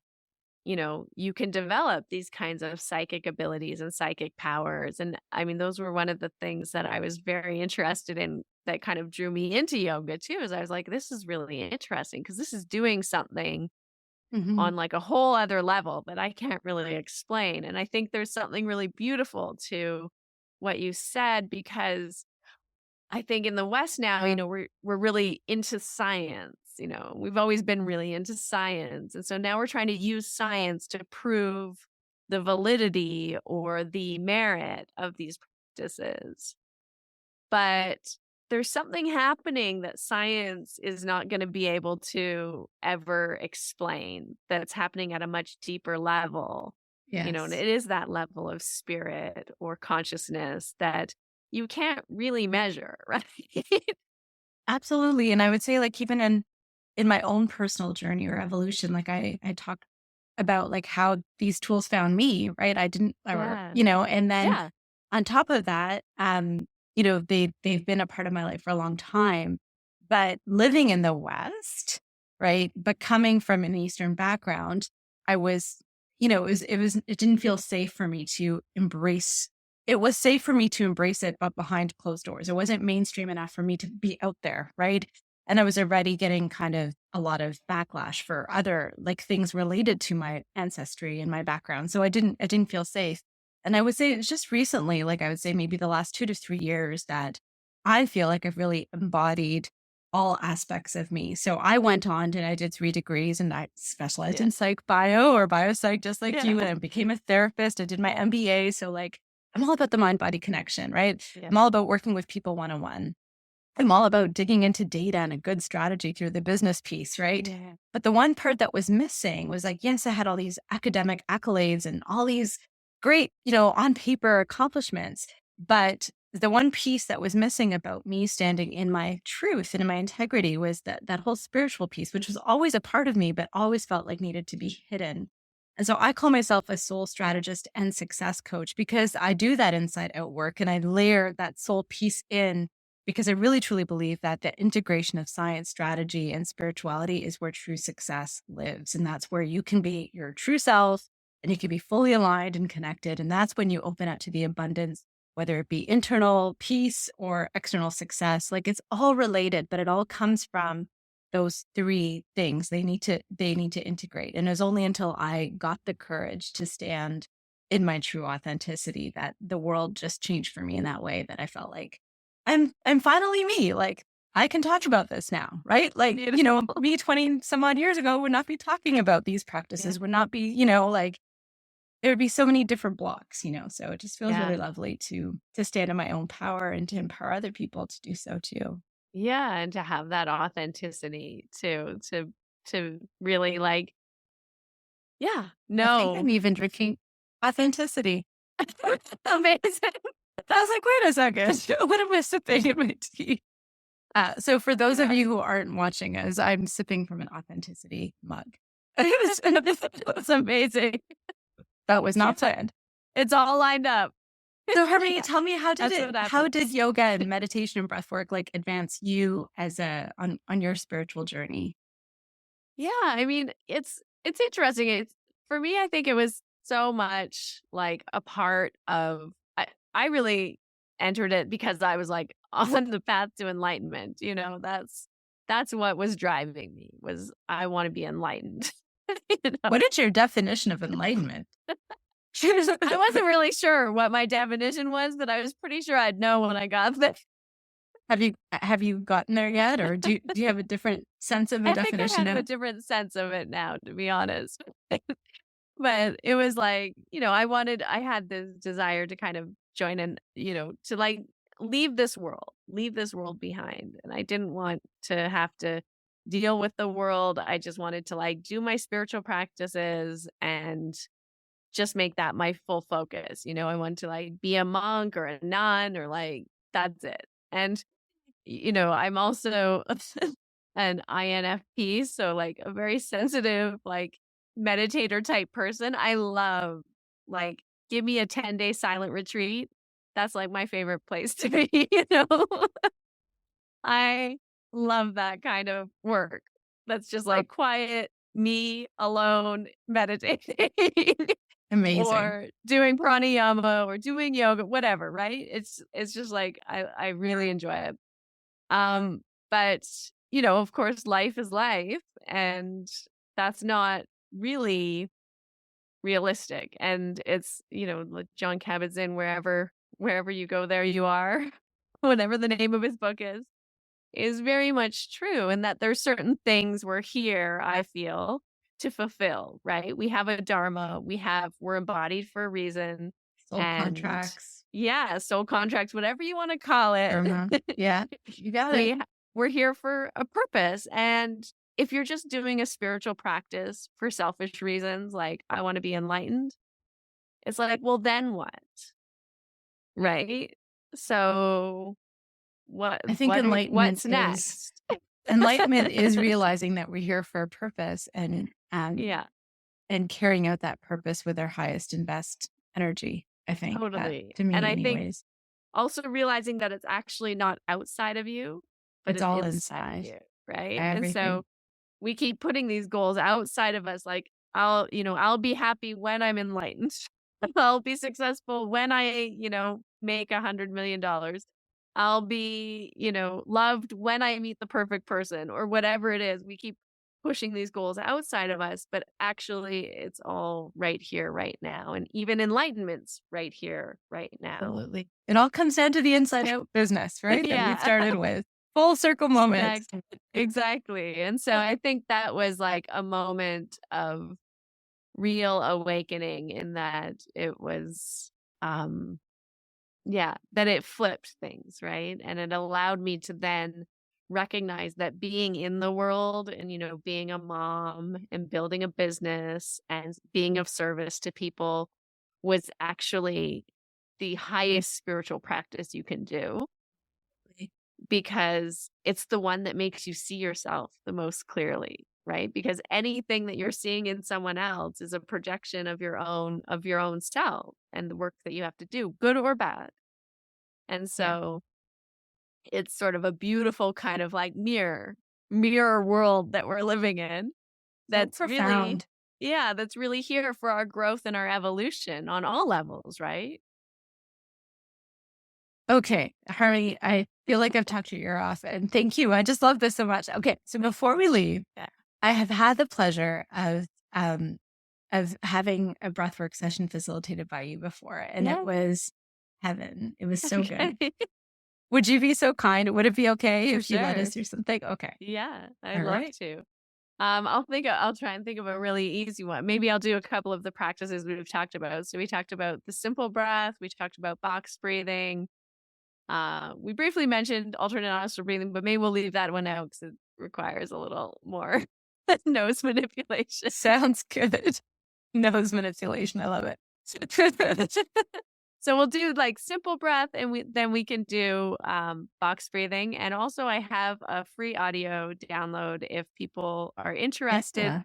you can develop these kinds of psychic abilities and psychic powers. And I mean, those were one of the things that I was very interested in that kind of drew me into yoga too, is I was like, this is really interesting because this is doing something Mhm. on like a whole other level that I can't really explain. And I think there's something really beautiful to what you said, because I think in the West now, we're really into science. We've always been really into science. And so now we're trying to use science to prove the validity or the merit of these practices. But there's something happening that science is not going to be able to ever explain, that's happening at a much deeper level. And Yes. it is that level of spirit or consciousness that you can't really measure, right? Absolutely. And I would say, like, even in my own personal journey or evolution, like I talked about like how these tools found me, right? I didn't, or, Yeah. and then Yeah. on top of that, they've been a part of my life for a long time. But living in the West, right? But coming from an Eastern background, I was, it didn't feel safe for me to embrace. It was safe for me to embrace it, but behind closed doors. It wasn't mainstream enough for me to be out there, right? And I was already getting kind of a lot of backlash for other like things related to my ancestry and my background. So I didn't feel safe. And I would say it's just recently, like I would say maybe the last 2 to 3 years, that I feel like I've really embodied all aspects of me. So I went on and I did 3 degrees and I specialized in psych bio or biopsych, just like you. And I became a therapist. I did my MBA. So like I'm all about the mind body connection, right? Yeah. I'm all about working with people one-on-one. I'm all about digging into data and a good strategy through the business piece, right? Yeah. But the one part that was missing was like, yes, I had all these academic accolades and all these great, on paper accomplishments. But the one piece that was missing about me standing in my truth and in my integrity was that whole spiritual piece, which was always a part of me, but always felt like needed to be hidden. And so I call myself a soul strategist and success coach because I do that inside out work and I layer that soul piece in, because I really truly believe that the integration of science, strategy, and spirituality is where true success lives. And that's where you can be your true self and you can be fully aligned and connected. And that's when you open up to the abundance whether it be internal peace or external success. Like it's all related, but it all comes from those three things. They need to integrate. And it was only until I got the courage to stand in my true authenticity that the world just changed for me in that way, that I felt like I'm finally me. Like I can talk about this now, right? Like, me 20 some odd years ago would not be talking about these practices, would not be, like there would be so many different blocks, so it just feels really lovely to stand in my own power and to empower other people to do so too. Yeah, and to have that authenticity to really like, I think I'm even drinking authenticity. amazing. I was like, wait a second, what am I sipping in my tea? So for those of you who aren't watching us, I'm sipping from an authenticity mug. It was amazing. That was not planned. It's all lined up. So Harmony, tell me, how That's did yoga and meditation and breathwork like advance you as on your spiritual journey? Yeah, I mean, it's interesting. For me, I think it was so much like a part of I really entered it because I was like on the path to enlightenment. That's what was driving me, was I want to be enlightened. What is your definition of enlightenment? I wasn't really sure what my definition was, but I was pretty sure I'd know when I got there. Have you gotten there yet, or do you have a different sense of a definition? I think I have a different sense of it now, to be honest. But it was like, I had this desire to kind of join in, to like leave this world behind. And I didn't want to have to deal with the world. I just wanted to like do my spiritual practices and just make that my full focus. I wanted to like be a monk or a nun, or like, that's it. And, I'm also an INFP. So like a very sensitive, like meditator type person. I love, like, give me a 10-day silent retreat. That's like my favorite place to be, I love that kind of work. That's just like quiet, me alone, meditating. Amazing. Or doing pranayama or doing yoga, whatever, right? It's just like I really enjoy it. But of course, life is life, and that's not really realistic. And it's, like John Kabat-Zinn, wherever you go, there you are, whatever the name of his book is very much true. And that there's certain things we're here, I feel, to fulfill, right? We have a dharma, we're embodied for a reason. Soul contracts. Yeah, soul contracts, whatever you want to call it. Yeah, you got it. We're here for a purpose. And if you're just doing a spiritual practice for selfish reasons, like I want to be enlightened, it's like, well, then what? Right? So I think what's next? Enlightenment is realizing that we're here for a purpose and carrying out that purpose with our highest and best energy, I think. Totally. To me, and I think ways. Also realizing that it's actually not outside of you, but it's all inside you, right? Everything. And so we keep putting these goals outside of us, like I'll be happy when I'm enlightened. I'll be successful when I, make $100 million. I'll be, loved when I meet the perfect person, or whatever it is. We keep pushing these goals outside of us, but actually it's all right here, right now. And even enlightenment's right here, right now. Absolutely. It all comes down to the inside out business, right? That we started with. Full circle moments. Exactly. And so I think that was like a moment of real awakening, in that it was, that it flipped things, right? And it allowed me to then recognize that being in the world and, being a mom and building a business and being of service to people was actually the highest spiritual practice you can do, because it's the one that makes you see yourself the most clearly, right? Because anything that you're seeing in someone else is a projection of your own self and the work that you have to do, good or bad. And so it's sort of a beautiful kind of like mirror world that we're living in. That's so profound. That's really here for our growth and our evolution on all levels, right? Okay, Harmony, I feel like I've talked your ear off, and thank you. I just love this so much. Okay, so before we leave, Yeah. I have had the pleasure of having a breathwork session facilitated by you before, and Yeah. it was heaven. It was so good. Okay. Would you be so kind? Would it be okay For if you led sure. us through something? Okay. Yeah, I'd All love right. to. I'll try and think of a really easy one. Maybe I'll do a couple of the practices we've talked about. So we talked about the simple breath. We talked about box breathing. We briefly mentioned alternate nostril breathing, but maybe we'll leave that one out because it requires a little more nose manipulation. Sounds good. Nose manipulation. I love it. So we'll do like simple breath, and then we can do box breathing. And also, I have a free audio download if people are interested. Yeah.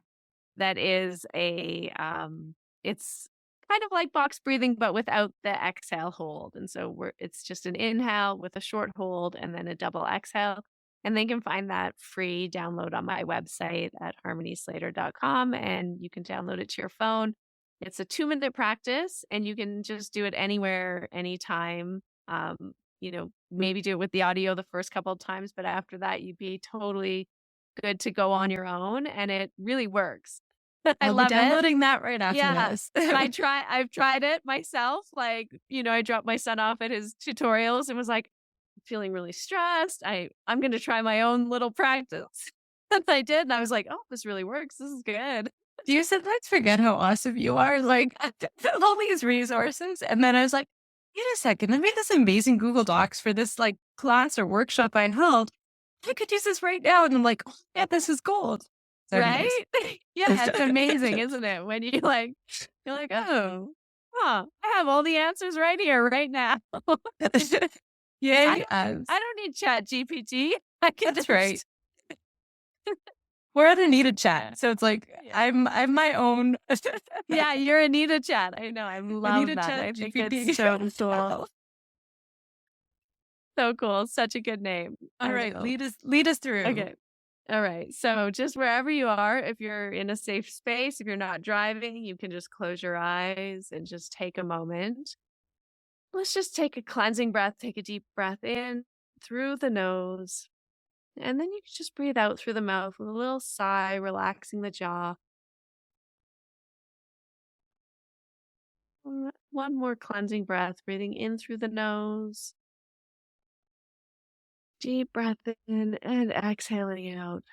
That is it's kind of like box breathing, but without the exhale hold. And so it's just an inhale with a short hold and then a double exhale. And they can find that free download on my website at harmonyslater.com, and you can download it to your phone. It's a 2-minute practice, and you can just do it anywhere, anytime. Maybe do it with the audio the first couple of times, but after that, you'd be totally good to go on your own, and it really works. I I'll love be it. downloading that right after Yeah. this. And I've tried it myself. Like, I dropped my son off at his tutorials and was like, feeling really stressed. I'm going to try my own little practice. And I did. And I was like, oh, this really works. This is good. Do you sometimes forget how awesome you are? Like, all these resources. And then I was like, wait a second, I made this amazing Google Docs for this like class or workshop I held. I could use this right now. And I'm like, oh, yeah, this is gold. So anyways. Right? Yeah, it's amazing, isn't it? When you're like, oh, I have all the answers right here, right now. Yay. I don't need Chat GPT. I can That's just, right. We're at Anita CHAT. So it's like, Yeah. I'm my own. Yeah, you're Anita CHAT. I know. I love Anita that. CHAT I think GPT. it's so cool. So cool. Such a good name. All right. Lead us through. Okay. All right. So just wherever you are, if you're in a safe space, if you're not driving, you can just close your eyes and just take a moment. Let's just take a cleansing breath. Take a deep breath in through the nose. And then you can just breathe out through the mouth with a little sigh, relaxing the jaw. One more cleansing breath, breathing in through the nose. Deep breath in and exhaling out.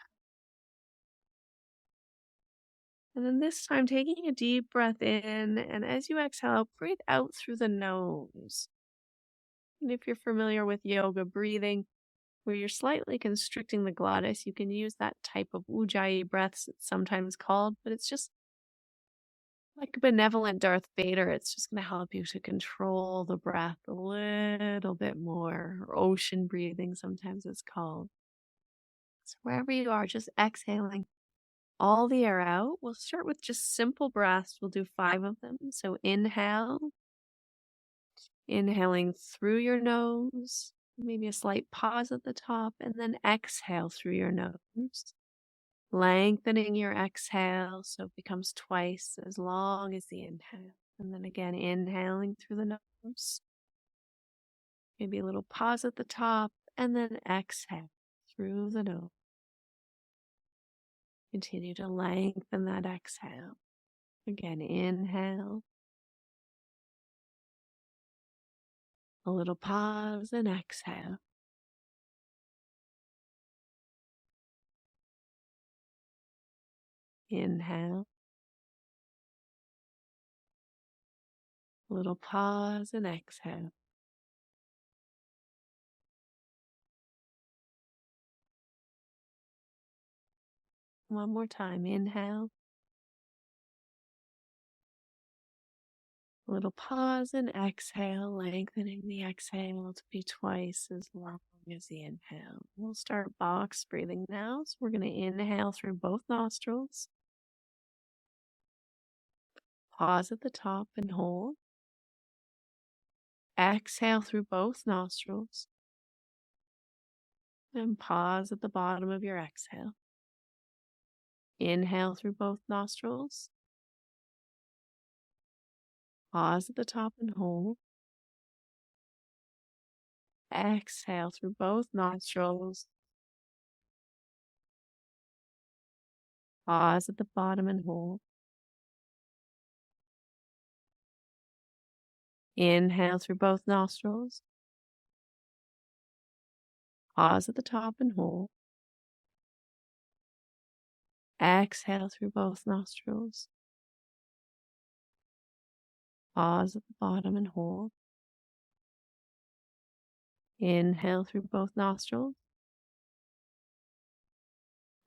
And then this time, taking a deep breath in, and as you exhale, breathe out through the nose. And if you're familiar with yoga breathing, where you're slightly constricting the glottis, you can use that type of ujjayi breaths, it's sometimes called, but it's just like a benevolent Darth Vader. It's just going to help you to control the breath a little bit more, or ocean breathing, sometimes it's called. So wherever you are, just exhaling all the air out. We'll start with just simple breaths. We'll do 5 of them. So inhale, inhaling through your nose, maybe a slight pause at the top, and then exhale through your nose. Lengthening your exhale so it becomes twice as long as the inhale. And then again, inhaling through the nose. Maybe a little pause at the top, and then exhale through the nose. Continue to lengthen that exhale. Again, inhale. A little pause and exhale. Inhale. A little pause and exhale. One more time. Inhale. A little pause and exhale, lengthening the exhale to be twice as long as the inhale. We'll start box breathing now. So we're going to inhale through both nostrils. Pause at the top and hold. Exhale through both nostrils. And pause at the bottom of your exhale. Inhale through both nostrils. Pause at the top and hold. Exhale through both nostrils. Pause at the bottom and hold. Inhale through both nostrils. Pause at the top and hold. Exhale through both nostrils. Pause at the bottom and hold. Inhale through both nostrils.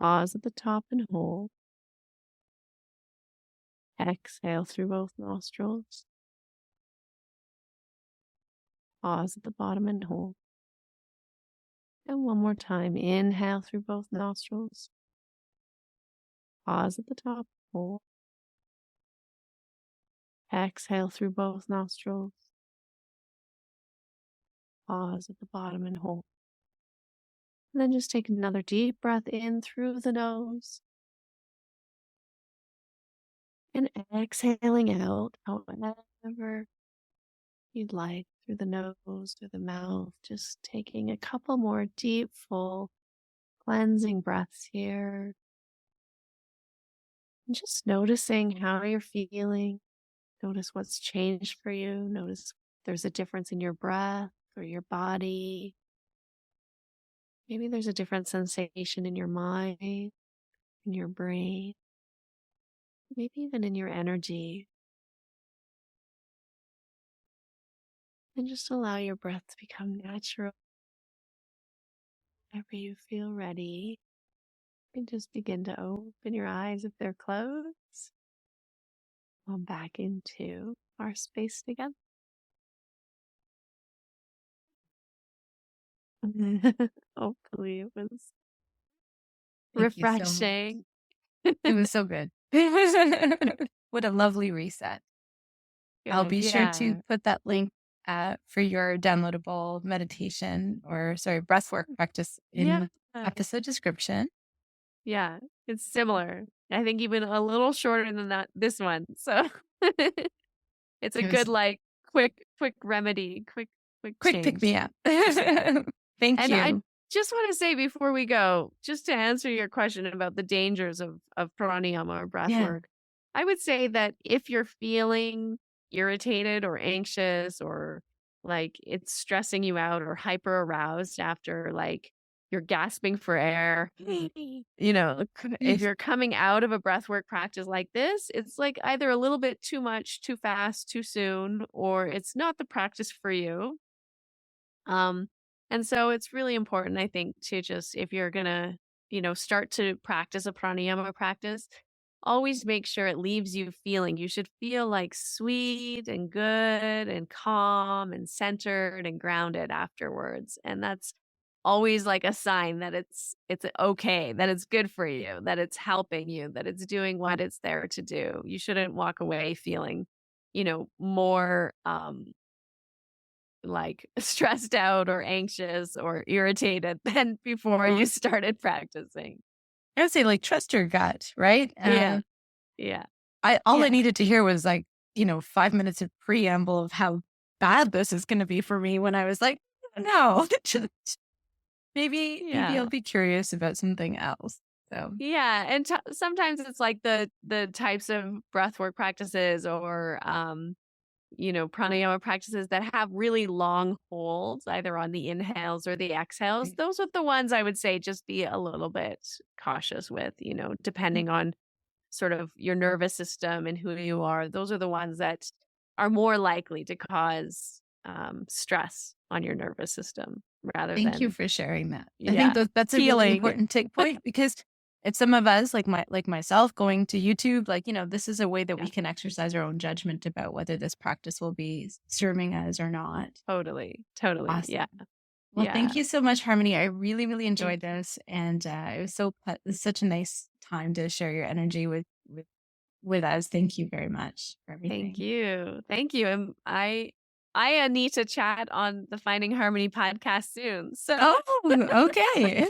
Pause at the top and hold. Exhale through both nostrils. Pause at the bottom and hold. And one more time. Inhale through both nostrils. Pause at the top and hold. Exhale through both nostrils. Pause at the bottom and hold. And then just take another deep breath in through the nose. And exhaling out, however you'd like, through the nose, through the mouth. Just taking a couple more deep, full, cleansing breaths here. And just noticing how you're feeling. Notice what's changed for you. Notice if there's a difference in your breath or your body. Maybe there's a different sensation in your mind, in your brain, maybe even in your energy. And just allow your breath to become natural. Whenever you feel ready, and just begin to open your eyes if they're closed. Come back into our space together. Hopefully it was Thank you so much. refreshing. It was so good. What a lovely reset. I'll Good, be sure yeah. to put that link for your downloadable meditation breathwork practice in Yeah. episode description. Yeah, it's similar. I think even a little shorter than this one. So it's a It good, was quick remedy, quick quick pick change. me up. Thank And I you. just want to say before we go, just to answer your question about the dangers of pranayama or breath Yeah. work, I would say that if you're feeling irritated or anxious or like it's stressing you out or hyper aroused after like you're gasping for air, if you're coming out of a breathwork practice like this, it's like either a little bit too much, too fast, too soon, or it's not the practice for you. And so it's really important, I think, to just, if you're gonna, start to practice a pranayama practice, always make sure it leaves you feeling. You should feel like sweet and good and calm and centered and grounded afterwards. And that's always like a sign that it's okay, that it's good for you, that it's helping you, that it's doing what it's there to do. You shouldn't walk away feeling, more like stressed out or anxious or irritated than before you started practicing. I would say like trust your gut, right? Yeah. I needed to hear was 5 minutes of preamble of how bad this is going to be for me when I was like, no, maybe I'll be curious about something else. So yeah, and sometimes it's like the types of breathwork practices or pranayama practices that have really long holds, either on the inhales or the exhales. Those are the ones I would say just be a little bit cautious with, depending on sort of your nervous system and who you are. Those are the ones that are more likely to cause stress on your nervous system rather than. Thank you for sharing that. I Yeah, think that's a really important take point because if some of us, like myself, going to YouTube, this is a way that we can exercise our own judgment about whether this practice will be serving us or not. Totally. Awesome. Yeah. Well, thank you so much, Harmony. I really, really enjoyed this, and it was such a nice time to share your energy with us. Thank you very much for everything. Thank you. And I Anita CHAT on the Finding Harmony podcast soon. So okay.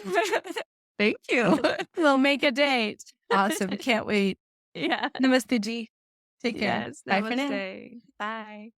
Thank you. We'll make a date. Awesome. Can't wait. Yeah. Namaste Ji. Take care. Yes. Bye for now. Namaste. Bye.